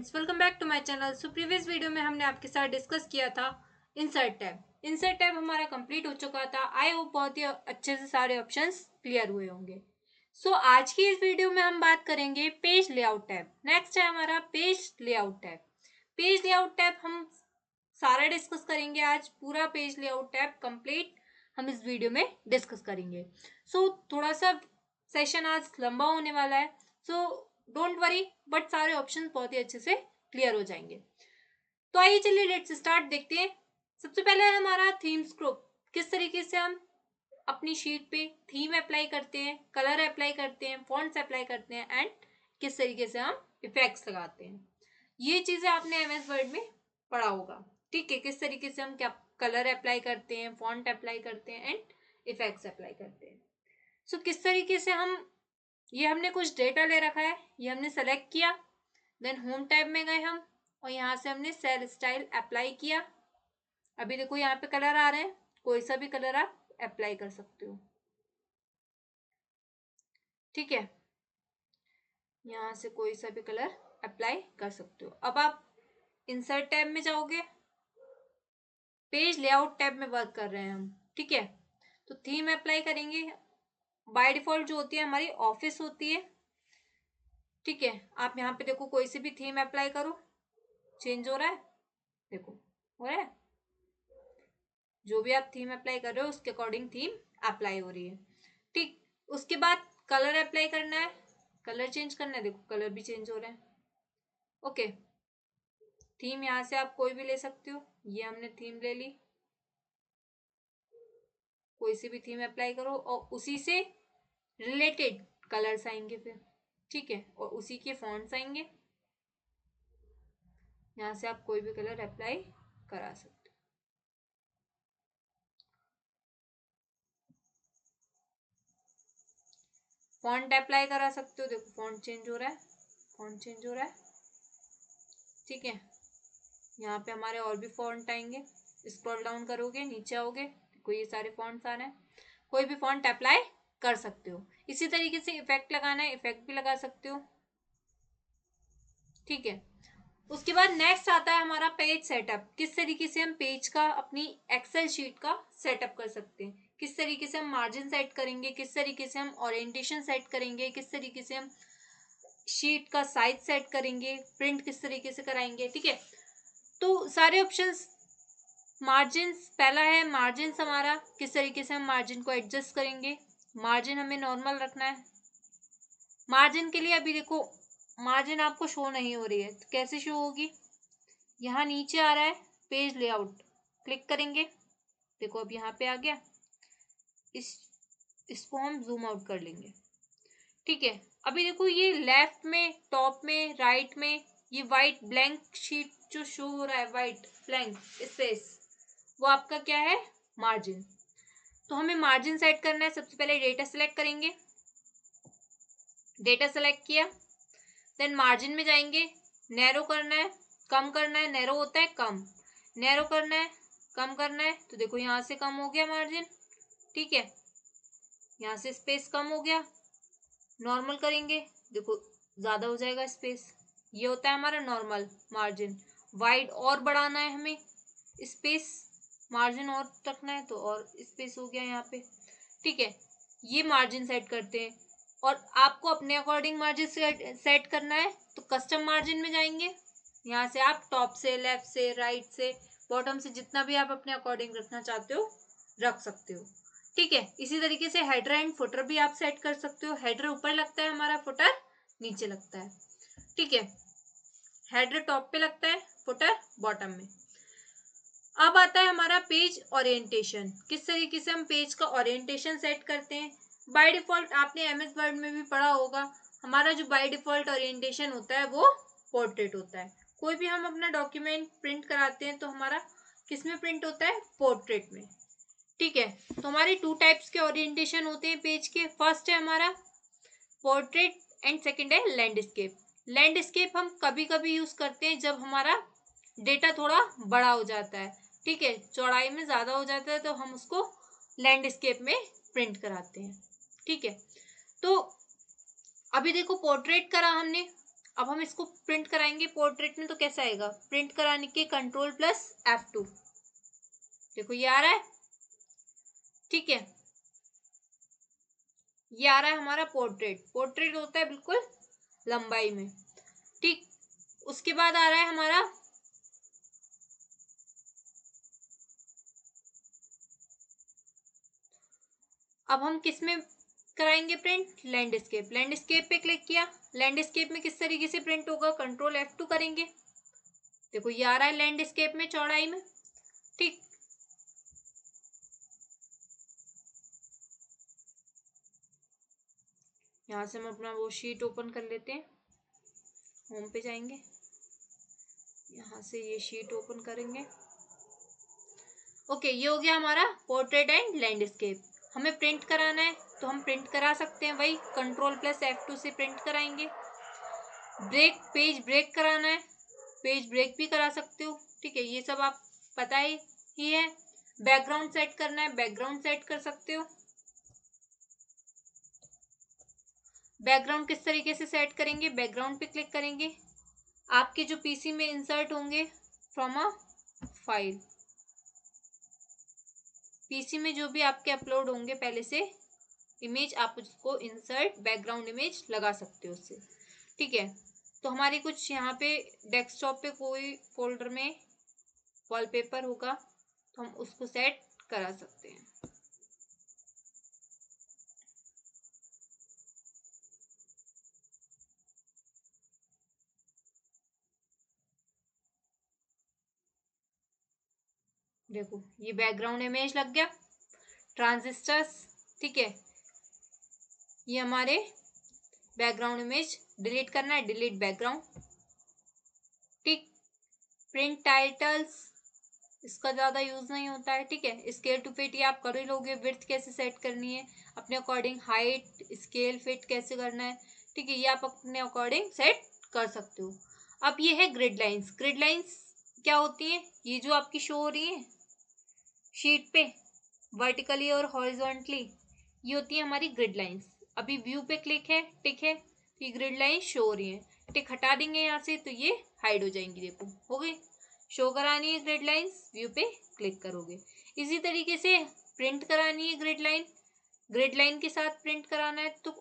Friends, welcome back to my channel. So previous video में हमने आपके साथ डिस्कस किया था इंसर्ट टैब। इंसर्ट टैब हमारा कंप्लीट हो चुका था। आई होप बहुत ही अच्छे से सारे ऑप्शंस क्लियर हुए होंगे। सो आज की इस वीडियो में हम बात करेंगे पेज लेआउट टैब। नेक्स्ट है हमारा page layout tab. Page layout tab हम सारा डिस्कस करेंगे आज। पूरा पेज लेआउट टैब कंप्लीट हम इस वीडियो में डिस्कस करेंगे। सो थोड़ा सा सेशन आज लंबा होने वाला है। सो डोंट वरी, बट सारे ऑप्शन बहुत ही अच्छे से क्लियर हो जाएंगे। तो आइए चलिए लेट्स स्टार्ट। देखते हैं। सबसे पहले है हमारा थीम्स ग्रुप। किस तरीके से हम अपनी शीट पे थीम अप्लाई करते हैं, कलर अप्लाई करते हैं, फॉन्ट्स अप्लाई करते हैं एंड किस तरीके से हम इफेक्ट्स लगाते हैं। ये चीजें आपने एमएस वर्ड में पढ़ा होगा। ठीक है, किस तरीके से हम क्या कलर अप्लाई करते हैं, फॉन्ट अप्लाई करते हैं एंड इफेक्ट्स अप्लाई करते हैं। सो किस तरीके से हम, ये हमने कुछ डेटा ले रखा है, ये हमने सेलेक्ट किया, देन होम टैब में गए हम और यहाँ से हमने सेल स्टाइल अप्लाई किया। अभी देखो यहाँ पे कलर आ रहे हैं, कोई सा भी कलर आप अप्लाई कर सकते हो। ठीक है, यहाँ से कोई सा भी कलर अप्लाई कर सकते हो। अब आप इंसर्ट टैब में जाओगे, पेज लेआउट टैब में वर्क कर रहे हैं हम। ठीक है, तो थीम अप्लाई करेंगे। बाय डिफॉल्ट जो होती है हमारी ऑफिस होती है। ठीक है, आप यहाँ पे देखो कोई सी भी थीम अप्लाई करो, चेंज हो रहा है, देखो हो रहा है। जो भी आप थीम अप्लाई कर रहे हो उसके अकॉर्डिंग थीम अप्लाई हो रही है। ठीक, उसके बाद कलर अप्लाई करना है, कलर चेंज करना है, देखो कलर भी चेंज हो रहे हैं। ओके, थीम यहाँ से आप कोई भी ले सकते हो। ये हमने थीम ले ली, कोई सी भी थीम अप्लाई करो और उसी से रिलेटेड कलर्स आएंगे फिर। ठीक है, और उसी के फॉन्ट्स आएंगे। यहाँ से आप कोई भी कलर अप्लाई करा सकते हो। फॉन्ट अप्लाई करा सकते हो, देखो फॉन्ट चेंज हो रहा है, फॉन्ट चेंज हो रहा है। ठीक है, यहाँ पे हमारे और भी फॉन्ट आएंगे। स्क्रॉल डाउन करोगे, नीचे आओगे, देखो ये सारे फॉन्ट्स आ रहे हैं। कोई भी फॉन्ट अप्लाई कर सकते हो। इसी तरीके से इफेक्ट लगाना है, इफेक्ट भी लगा सकते हो। ठीक है, उसके बाद नेक्स्ट आता है हमारा पेज सेटअप। किस तरीके से हम पेज का, अपनी एक्सेल शीट का सेटअप कर सकते हैं। किस तरीके से हम मार्जिन सेट करेंगे, किस तरीके से हम ओरिएंटेशन सेट करेंगे, किस तरीके से हम शीट का साइज सेट करेंगे, प्रिंट किस तरीके से कराएंगे। ठीक है, तो सारे ऑप्शंस। मार्जिन पहला है, मार्जिन हमारा किस तरीके से हम मार्जिन को एडजस्ट करेंगे। मार्जिन हमें नॉर्मल रखना है। मार्जिन के लिए अभी देखो मार्जिन आपको शो नहीं हो रही है, तो कैसे शो होगी। यहाँ नीचे आ रहा है पेज लेआउट, क्लिक करेंगे, देखो अब यहाँ पे आ गया। इसको हम जूम आउट कर लेंगे। ठीक है, अभी देखो ये लेफ्ट में, टॉप में, राइट में ये वाइट ब्लैंक शीट जो शो हो रहा है, वाइट ब्लैंक स्पेस, वो आपका क्या है, मार्जिन। तो हमें मार्जिन सेट करना है। सबसे पहले डेटा सेलेक्ट करेंगे, डेटा सेलेक्ट किया, देन मार्जिन में जाएंगे, नैरो करना है, कम करना है, नैरो होता है कम, नैरो करना है, कम करना है। तो देखो यहाँ से कम हो गया मार्जिन। ठीक है, यहाँ से स्पेस कम हो गया। नॉर्मल करेंगे, देखो ज्यादा हो जाएगा स्पेस। ये होता है हमारा नॉर्मल मार्जिन। वाइड और बढ़ाना है हमें, स्पेस मार्जिन और रखना है तो और स्पेस हो गया यहाँ पे। ठीक है, ये मार्जिन सेट करते हैं। और आपको अपने अकॉर्डिंग मार्जिन सेट करना है तो कस्टम मार्जिन में जाएंगे। यहाँ से आप टॉप से, लेफ्ट से, राइट से, बॉटम से, जितना भी आप अपने अकॉर्डिंग रखना चाहते हो रख सकते हो। ठीक है, इसी तरीके से हेडर एंड फुटर भी आप सेट कर सकते हो। हेडर ऊपर लगता है हमारा, फुटर नीचे लगता है। ठीक है, हेडर टॉप पे लगता है, फुटर बॉटम में। अब आता है हमारा पेज ओरिएंटेशन। किस तरीके से हम पेज का ओरिएंटेशन सेट करते हैं। बाय डिफॉल्ट आपने एमएस वर्ड में भी पढ़ा होगा, हमारा जो बाय डिफॉल्ट ओरिएंटेशन होता है वो पोर्ट्रेट होता है। कोई भी हम अपना डॉक्यूमेंट प्रिंट कराते हैं तो हमारा किस में प्रिंट होता है, पोर्ट्रेट में। ठीक है, तो हमारे टू टाइप्स के ओरिएंटेशन होते हैं पेज के। फर्स्ट है हमारा पोर्ट्रेट एंड सेकंड है लैंडस्केप। लैंडस्केप हम कभी कभी यूज करते हैं जब हमारा डेटा थोड़ा बड़ा हो जाता है। ठीक है, चौड़ाई में ज्यादा हो जाता है तो हम उसको लैंडस्केप में प्रिंट कराते हैं। ठीक है, तो अभी देखो पोर्ट्रेट करा हमने, अब हम इसको प्रिंट कराएंगे पोर्ट्रेट में, तो कैसा आएगा, प्रिंट कराने के Ctrl+F2, देखो ये आ रहा है, ठीक है, ये आ रहा है हमारा पोर्ट्रेट। पोर्ट्रेट होता है बिल्कुल लंबाई में, ठीक। उसके बाद आ रहा है हमारा अब हम किस में कराएंगे प्रिंट, लैंडस्केप। लैंडस्केप पे क्लिक किया, लैंडस्केप में किस तरीके से प्रिंट होगा, Ctrl+F2 करेंगे, देखो ये आ रहा है लैंडस्केप में चौड़ाई में, ठीक। यहाँ से हम अपना वो शीट ओपन कर लेते हैं, होम पे जाएंगे, यहाँ से ये शीट ओपन करेंगे। ओके, ये हो गया हमारा पोर्ट्रेट एंड लैंडस्केप। हमें प्रिंट कराना है तो हम प्रिंट करा सकते हैं, वही Ctrl+F2 से प्रिंट कराएंगे। ब्रेक, पेज ब्रेक कराना है, पेज ब्रेक भी करा सकते हो, ठीक है, ये सब आप पता ही है। बैकग्राउंड सेट करना है, बैकग्राउंड सेट कर सकते हो। बैकग्राउंड किस तरीके से सेट करेंगे, बैकग्राउंड पे क्लिक करेंगे, आपके जो पीसी में इंसर्ट होंगे फ्रॉम अ फाइल, पीसी में जो भी आपके अपलोड होंगे पहले से इमेज, आप उसको इंसर्ट बैकग्राउंड इमेज लगा सकते हो उससे, ठीक है। तो हमारी कुछ यहाँ पे डेस्कटॉप पे कोई फोल्डर में वॉलपेपर होगा तो हम उसको सेट करा सकते हैं। देखो ये बैकग्राउंड इमेज लग गया, ट्रांजिस्टर्स, ठीक है, ये हमारे बैकग्राउंड इमेज। डिलीट करना है, डिलीट बैकग्राउंड, ठीक। प्रिंट टाइटल्स, इसका ज़्यादा यूज़ नहीं होता है, ठीक है। स्केल टू फिट ये आप कर ही लोगे, विड्थ कैसे सेट करनी है अपने अकॉर्डिंग, हाइट स्केल फिट कैसे करना है, ठीक है, ये आप अपने अकॉर्डिंग सेट कर सकते हो। अब ये है ग्रिड लाइंस। ग्रिड लाइंस क्या होती है, ये जो आपकी शो हो रही है शीट पे वर्टिकली और हॉरिजॉन्टली, ये होती है हमारी ग्रिड लाइंस। अभी व्यू पे क्लिक है, टिक है, तो ये ग्रिड लाइन शो हो रही है, टिक हटा देंगे यहाँ से तो ये हाइड हो जाएंगी, देखो हो गई। शो करानी है ग्रिड लाइंस, व्यू पे क्लिक करोगे। इसी तरीके से प्रिंट करानी है ग्रिड लाइन, ग्रिड लाइन के साथ प्रिंट कराना है तो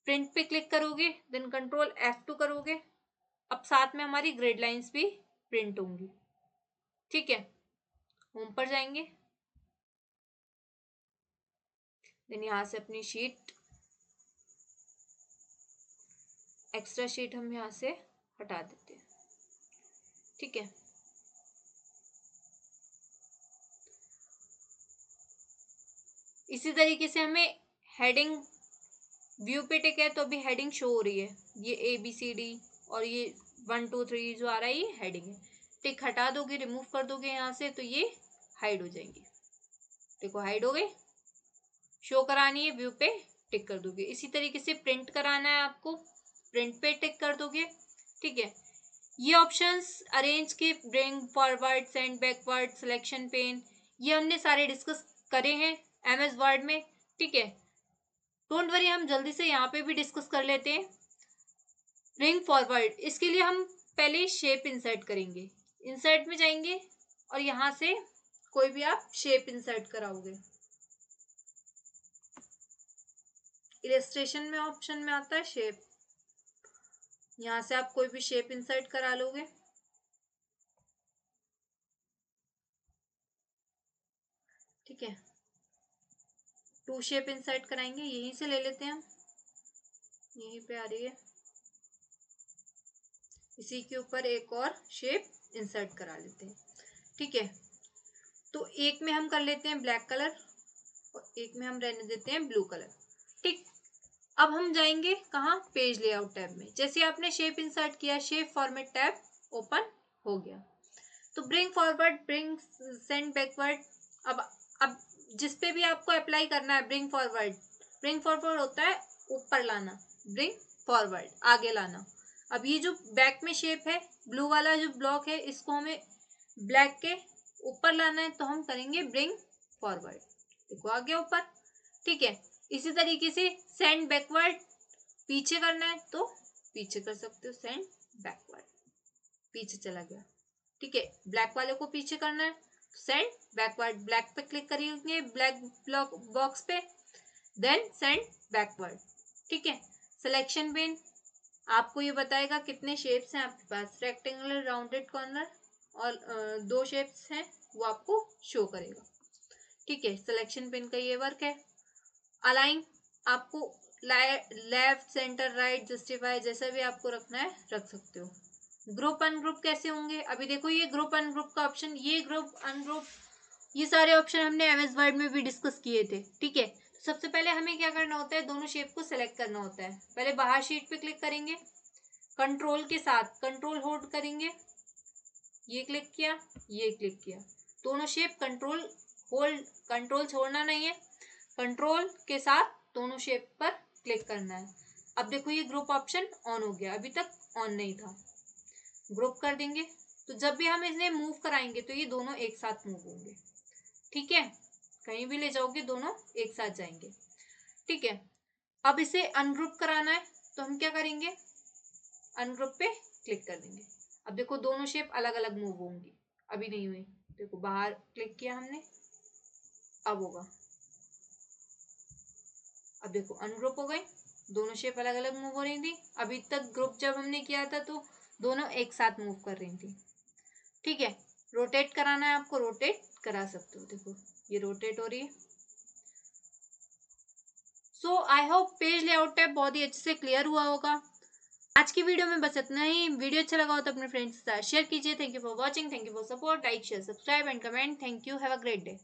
प्रिंट पे क्लिक करोगे, देन Ctrl+F2 करोगे, अब साथ में हमारी ग्रिड लाइंस भी प्रिंट होंगी, ठीक है। होम पर जाएंगे, देन यहाँ से अपनी शीट, एक्स्ट्रा शीट हम यहाँ से हटा देते हैं, ठीक है। इसी तरीके से हमें हेडिंग, व्यू पे टिक है तो अभी हेडिंग शो हो रही है, ये ABCD और ये 1 2 3 जो आ रहा है ये हेडिंग है, टिक हटा दोगे, रिमूव कर दोगे यहाँ से तो ये हाइड हो जाएंगे, देखो हाइड हो गए। शो करानी है, व्यू पे टिक कर दोगे। इसी तरीके से प्रिंट कराना है आपको, प्रिंट पे टिक कर दोगे, ठीक है। ये ऑप्शंस अरेंज के, bring forward, send backward, selection pen, ये हमने सारे डिस्कस करे हैं MS वर्ड में, ठीक है। डोंट वरी, हम जल्दी से यहाँ पे भी डिस्कस कर लेते हैं। ब्रिंग फॉरवर्ड, इसके लिए हम पहले शेप इंसर्ट करेंगे, इंसर्ट में जाएंगे और यहाँ से कोई भी आप शेप इंसर्ट कराओगे। इलस्ट्रेशन में ऑप्शन में आता है शेप, यहाँ से आप कोई भी शेप इंसर्ट करा लोगे, ठीक है। 2 शेप इंसर्ट कराएंगे, यहीं से ले लेते हैं हम, यहीं पे आ रही है, इसी के ऊपर एक और शेप इंसर्ट करा लेते हैं, ठीक है। तो एक में हम कर लेते हैं ब्लैक कलर और एक में हम रहने देते हैं ब्लू कलर, ठीक। अब हम जाएंगे कहाँ, पेज लेआउट टैब में। जैसे आपने शेप इंसर्ट किया, शेप फॉर्मेट टैब ओपन हो गया। तो bring forward, bring send backward, अब जिस पे भी आपको अप्लाई करना है ब्रिंग फॉरवर्ड, ब्रिंग फॉरवर्ड होता है ऊपर लाना, ब्रिंग फॉरवर्ड आगे लाना। अब ये जो बैक में शेप है, ब्लू वाला जो ब्लॉक है, इसको हमें ब्लैक के ऊपर लाना है तो हम करेंगे ब्रिंग फॉरवर्ड, देखो आ गया ऊपर, ठीक है। इसी तरीके से सेंड बैकवर्ड, पीछे करना है तो पीछे कर सकते हो, सेंड बैकवर्ड, पीछे चला गया। ठीक है, ब्लैक वाले को पीछे करना है, सेंड बैकवर्ड, ब्लैक पे क्लिक करेंगे, ब्लैक ब्लॉक बॉक्स पे, देन सेंड बैकवर्ड। ठीक है, सिलेक्शन पिन आपको ये बताएगा कितने शेप्स हैं आपके पास, रेक्टेंगुलर, राउंडेड कॉर्नर और 2 शेप्स हैं वो आपको शो करेगा। ठीक है, सिलेक्शन पिन का ये वर्क है। अलाइन आपको लेफ्ट, सेंटर, राइट, जस्टिफाई जैसा भी आपको रखना है रख सकते हो। ग्रुप अनग्रुप कैसे होंगे, अभी देखो ये ग्रुप अनग्रुप का ऑप्शन, ये ग्रुप अनग्रुप, ये सारे ऑप्शन हमने एमएस वर्ड में भी डिस्कस किए थे। ठीक है, सबसे पहले हमें क्या करना होता है, दोनों शेप को सिलेक्ट करना होता है। पहले बाहर शीट पे क्लिक करेंगे, कंट्रोल के साथ कंट्रोल होल्ड करेंगे, ये क्लिक किया, ये क्लिक किया, दोनों शेप कंट्रोल होल्ड, कंट्रोल छोड़ना नहीं है, कंट्रोल के साथ दोनों शेप पर क्लिक करना है। अब देखो ये ग्रुप ऑप्शन ऑन हो गया, अभी तक ऑन नहीं था। ग्रुप कर देंगे तो जब भी हम इसे मूव कराएंगे तो ये दोनों एक साथ मूव होंगे। ठीक है, कहीं भी ले जाओगे दोनों एक साथ जाएंगे। ठीक है, अब इसे अनग्रुप कराना है तो हम क्या करेंगे, अनग्रुप पे क्लिक कर देंगे। अब देखो दोनों शेप अलग अलग मूव होंगी, अभी नहीं हुई, देखो बाहर क्लिक किया हमने, अब होगा। अब देखो अनग्रुप हो गई, दोनों शेप अलग अलग मूव हो रही थी, अभी तक ग्रुप जब हमने किया था तो दोनों एक साथ मूव कर रही थी। ठीक है, रोटेट कराना है आपको, रोटेट करा सकते हो, देखो ये रोटेट हो रही है। So I hope page layout tab बहुत ही अच्छे से क्लियर हुआ होगा। आज की वीडियो में बस इतना ही। वीडियो अच्छा लगा हो तो अपने फ्रेंड्स के साथ शेयर कीजिए। Thank you for watching, thank you for support, like share subscribe and comment. Thank you, have a great day.